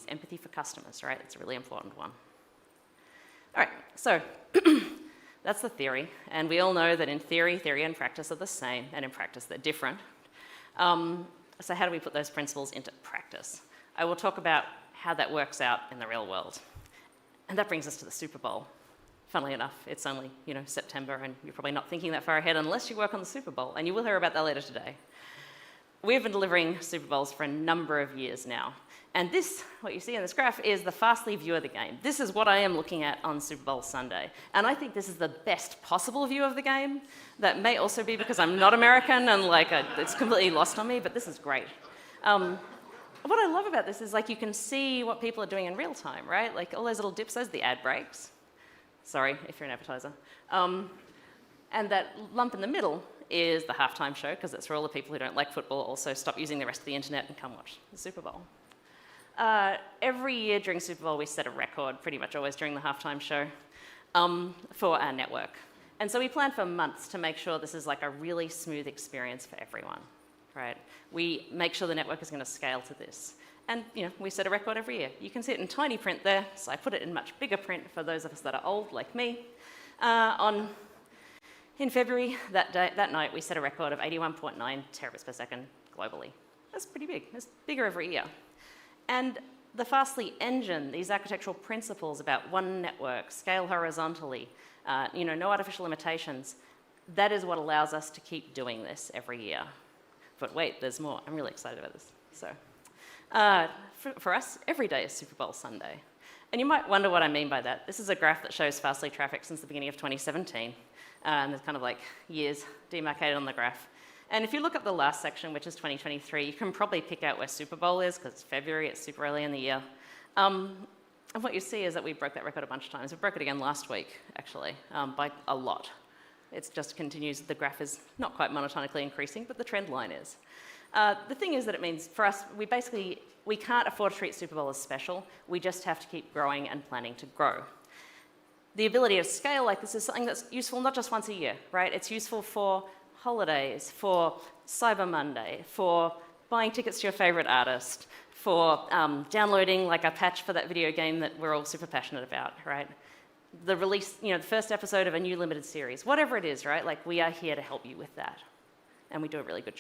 employees, empathy for customers, right? It's a really important one. All right, so that's the theory, and we all know that in theory and practice are the same, and in practice they're different. So how do we put those principles into practice? I will talk about how that works out in the real world. And that brings us to the Super Bowl. Funnily enough, it's only, September, and you're probably not thinking that far ahead unless you work on the Super Bowl, and you will hear about that later today. We've been delivering Super Bowls for a number of years now. And this, what you see in this graph, is the Fastly view of the game. This is what I am looking at on Super Bowl Sunday. And I think this is the best possible view of the game. That may also be because I'm not American and it's completely lost on me, but this is great. What I love about this is you can see what people are doing in real time, right? All those little dips, those are the ad breaks. Sorry, if you're an advertiser. And that lump in the middle is the halftime show, because that's where all the people who don't like football also stop using the rest of the internet and come watch the Super Bowl. Every year during Super Bowl, we set a record, pretty much always during the halftime show, for our network. And so we plan for months to make sure this is a really smooth experience for everyone, right? We make sure the network is going to scale to this. And we set a record every year. You can see it in tiny print there, so I put it in much bigger print for those of us that are old, like me. In February, that night, we set a record of 81.9 terabits per second globally. That's pretty big. It's bigger every year. And the Fastly engine, these architectural principles about one network, scale horizontally, no artificial limitations, that is what allows us to keep doing this every year. But wait, there's more. I'm really excited about this. So, for us, every day is Super Bowl Sunday. And you might wonder what I mean by that. This is a graph that shows Fastly traffic since the beginning of 2017. And there's kind of years demarcated on the graph. And if you look at the last section, which is 2023, you can probably pick out where Super Bowl is, because it's February, it's super early in the year. And what you see is that we broke that record a bunch of times. We broke it again last week, actually, by a lot. It just continues. The graph is not quite monotonically increasing, but the trend line is. The thing is that it means for us, we can't afford to treat Super Bowl as special. We just have to keep growing and planning to grow. The ability to scale like this is something that's useful not just once a year, right? It's useful for holidays, for Cyber Monday, for buying tickets to your favorite artist, for downloading a patch for that video game that we're all super passionate about, right? The release, the first episode of a new limited series, whatever it is, right? We are here to help you with that. And we do a really good job.